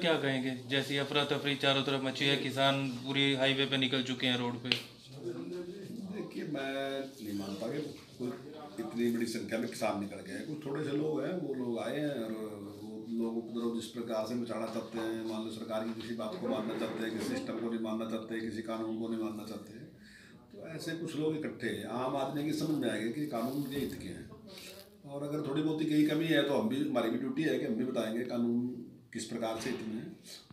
क्या कहेंगे? जैसी अफरा तफरी चारों तरफ मची है, किसान पूरी हाईवे पे निकल चुके हैं, रोड पे। देखिए, मैं नहीं मानता कि कोई इतनी बड़ी संख्या में किसान निकल गए हैं। कुछ थोड़े से लोग हैं, वो लोग आए हैं और वो लोग उपद्रव जिस प्रकार से मचाना चाहते हैं, मान लो सरकार की किसी बात को मानना चाहते हैं, किसी सिस्टम को नहीं मानना चाहते, किसी कानून को नहीं मानना चाहते, तो ऐसे कुछ लोग इकट्ठे हैं। आम आदमी की समझ में आएगा कि कानून के हित के हैं, और अगर थोड़ी बहुत कहीं कमी है तो हम भी, हमारी भी ड्यूटी है कि हम भी बताएंगे कानून किस प्रकार से हित में है।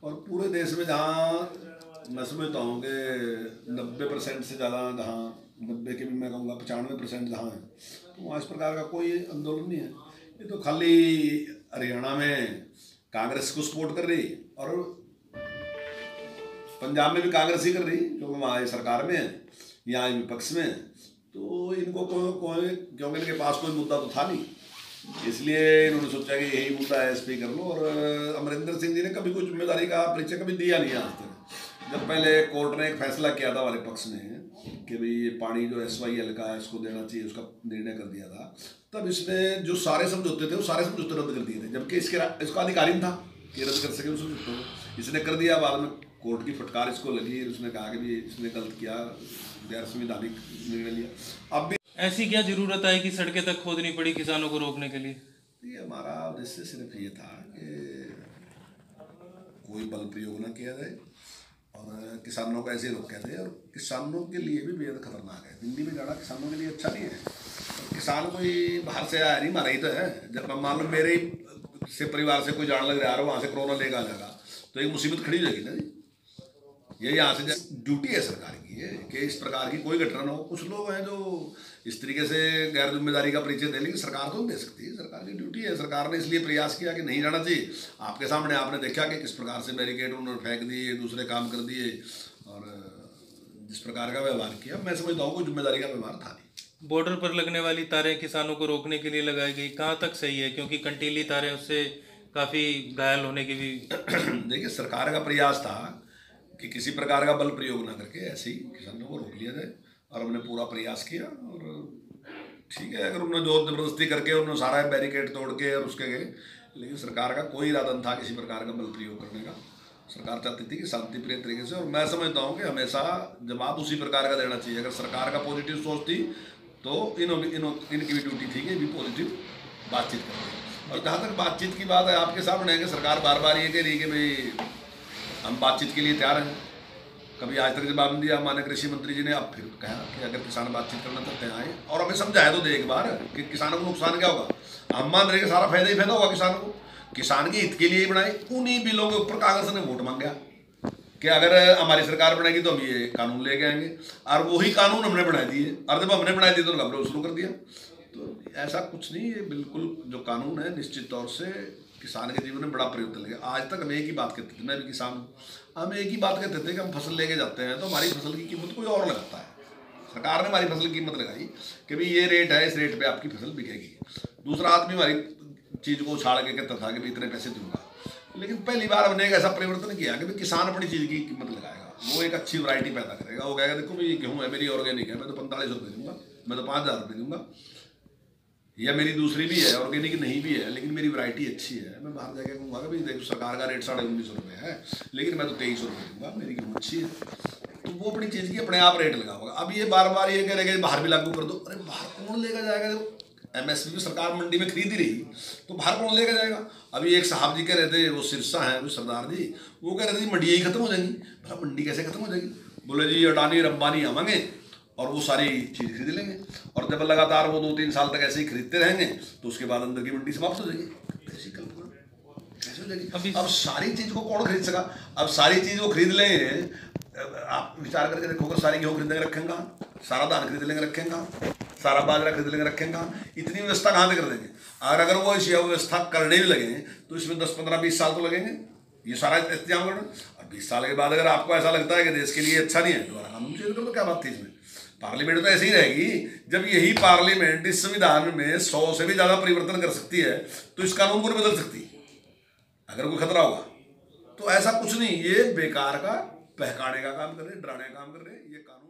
और पूरे देश में जहाँ मैं समझता हूँ कि 90% से ज़्यादा, जहाँ 90 के भी मैं कहूँगा 95% जहाँ है, तो वहाँ इस प्रकार का कोई आंदोलन नहीं है। ये तो खाली हरियाणा में कांग्रेस को सपोर्ट कर रही, और पंजाब में भी कांग्रेस ही कर रही क्योंकि वहाँ सरकार में है, यहाँ विपक्ष में है। तो इनको कोई क्योंकि इनके पास कोई मुद्दा तो था नहीं, इसलिए इन्होंने सोचा कि यही मुद्दा है, इस पे कर लो। और अमरिंदर सिंह जी ने कभी कोई जिम्मेदारी का परिचय कभी दिया नहीं आज तक। जब पहले कोर्ट ने एक फैसला किया था हमारे पक्ष में कि भाई ये पानी जो SYL का है इसको देना चाहिए, उसका निर्णय कर दिया था, तब इसने जो सारे समझौते थे वो सारे समझौते रद्द कर दिए थे, जबकि इसका अधिकारी था कि रद्द कर सके उस समझौते को। इसने कर दिया, बाद में कोर्ट की फटकार इसको लगी, उसने कहा कि भी इसने गलत किया, गैर संवैधानिक निर्णय लिया। अब भी ऐसी क्या जरूरत आई कि सड़कें तक खोदनी पड़ी किसानों को रोकने के लिए? ये हमारा उद्देश्य सिर्फ ये था कि कोई बल प्रयोग न किया जाए और किसानों को ऐसे रोका जाए। और किसानों के लिए भी बेहद खतरनाक है, दिल्ली में जाना किसानों के लिए अच्छा नहीं है। और किसान कोई बाहर से आया नहीं, हमारा ही तो है। जब मान लो मेरे ही से परिवार से कोई जान लग रहा है, वहाँ से कोरोना लेकर आ जाएगा, तो एक मुसीबत खड़ी हो जाएगी ना जी। ये यहाँ से ड्यूटी है सरकार की है कि इस प्रकार की कोई घटना ना हो। कुछ लोग हैं जो इस तरीके से गैर जिम्मेदारी का परिचय दे, लेकिन सरकार तो नहीं दे सकती है, सरकार की ड्यूटी है। सरकार ने इसलिए प्रयास किया कि नहीं जाना चाहिए। आपके सामने आपने देखा कि किस प्रकार से बैरिकेड उन्होंने फेंक दिए, दूसरे काम कर दिए, और जिस प्रकार का व्यवहार किया, मैं समझता हूँ कोई जिम्मेदारी का व्यवहार था नहीं। बॉर्डर पर लगने वाली तारें किसानों को रोकने के लिए लगाई गई, कहाँ तक सही है? क्योंकि कंटीली तारें, उससे काफ़ी घायल होने की भी देखिए, सरकार का प्रयास था कि किसी प्रकार का बल प्रयोग ना करके ऐसे ही किसानों को रोक लिया जाए, और हमने पूरा प्रयास किया। और ठीक है, अगर उन्होंने जोर जबरदस्ती करके उन्होंने सारा बैरिकेड तोड़ के और उसके गए, लेकिन सरकार का कोई इरादा नहीं था किसी प्रकार का बल प्रयोग करने का। सरकार चाहती थी कि शांतिप्रिय तरीके से, और मैं समझता हूँ कि हमेशा जवाब उसी प्रकार का देना चाहिए। अगर सरकार का पॉजिटिव सोच थी तो इनकी भी ड्यूटी थी कि भी पॉजिटिव बातचीत करते। और जहाँ तक बातचीत की बात है, आपके सामने है कि सरकार बार बार ये कह रही है कि भाई हम बातचीत के लिए तैयार हैं। कभी आज तक जवाब नहीं दिया माननीय कृषि मंत्री जी ने। अब फिर कहा कि अगर किसान बातचीत करना चाहते हैं आए, और हमें समझाया तो दे एक बार कि किसानों को नुकसान क्या होगा। हम मान रहे कि सारा फायदा ही फायदा होगा किसानों को, किसान के हित के लिए ही बनाए। उन्हीं बिलों के ऊपर कांग्रेस ने वोट मांगा कि अगर हमारी सरकार बनेगी तो हम ये कानून लेके आएंगे, और वही कानून हमने बना दिए। और जब हमने बना दिए तो घबराहट शुरू कर दिया। तो ऐसा कुछ नहीं, ये बिल्कुल जो कानून है निश्चित तौर से किसान के जीवन में बड़ा परिवर्तन लगे। आज तक हम एक ही बात कहते थे, मैं भी किसान हूँ, हम एक ही बात कहते थे कि हम फसल लेके जाते हैं तो हमारी फसल की कीमत कोई और लगाता है। सरकार ने हमारी फसल की कीमत लगाई कि भाई ये रेट है, इस रेट पे आपकी फसल बिकेगी। दूसरा आदमी हमारी चीज़ को उछाड़ के कहता था कि भाई इतने पैसे दूंगा। लेकिन पहली बार हमने एक ऐसा परिवर्तन किया कि भाई किसान अपनी चीज़ की कीमत लगाएगा, वो एक अच्छी वैरायटी पैदा करेगा। वो कहेगा देखो भाई गेहूँ है मेरी ऑर्गेनिक है, मैं तो 4500 रुपये दूंगा, मैं तो 5000 रुपये दूंगा, या मेरी दूसरी भी है ऑर्गेनिक नहीं भी है लेकिन मेरी वैरायटी अच्छी है। मैं बाहर जाके कहूँगा कि भाई देखो सरकार का रेट 1950 रुपये है, लेकिन मैं तो 2300 रुपये दूंगा, मेरी गेहूँ अच्छी है। तो वो अपनी चीज़ की अपने आप रेट लगाओगा। अब ये बार बार ये कह रहे कि बाहर भी लागू कर दो। अरे बाहर कौन लेकर जाएगा? जब MSP भी सरकार मंडी में खरीद ही रही तो बाहर कौन लेकर जाएगा? अभी एक साहब जी कह रहे थे, वो सिरसा हैं, वो सरदार जी, वो कह रहे थे मंडियाँ ही खत्म हो जाएंगी। भला मंडी कैसे खत्म हो जाएगी? बोले जी अडानी अंबानी आवेंगे और वो सारी चीज़ खरीद लेंगे, और जब लगातार वो 2-3 साल तक ऐसे ही खरीदते रहेंगे तो उसके बाद अंदर की मंडी समाप्त हो जाएगी। ऐसी कल्पना कैसे हो जाएगी? अब सारी चीज़ को कौन खरीद सका? अब सारी चीज़ वो खरीद लेंगे, आप विचार करके देखो, सारी गेहूँ खरीदेंगे रखेंगे, सारा धान खरीद लेंगे रखेंगे, सारा बाजरा खरीद लेंगे रखेंगे, इतनी व्यवस्था कहाँ से कर देंगे? और अगर वो इसी व्यवस्था करने भी लगे तो इसमें 10-15-20 साल तो लगेंगे ये सारा इंतजाम करना। और 20 साल के बाद अगर आपको ऐसा लगता है कि देश के लिए अच्छा नहीं है, दोबारा कानून चेंज कर दो, क्या बात थी इसमें? पार्लियामेंट तो ऐसे ही रहेगी। जब यही पार्लियामेंट इस संविधान में 100 से भी ज़्यादा परिवर्तन कर सकती है तो इस कानून को नहीं बदल सकती अगर कोई खतरा होगा। तो ऐसा कुछ नहीं, ये बेकार का बहकाने का काम कर रहे हैं, डराने का काम कर रहे हैं ये कानून।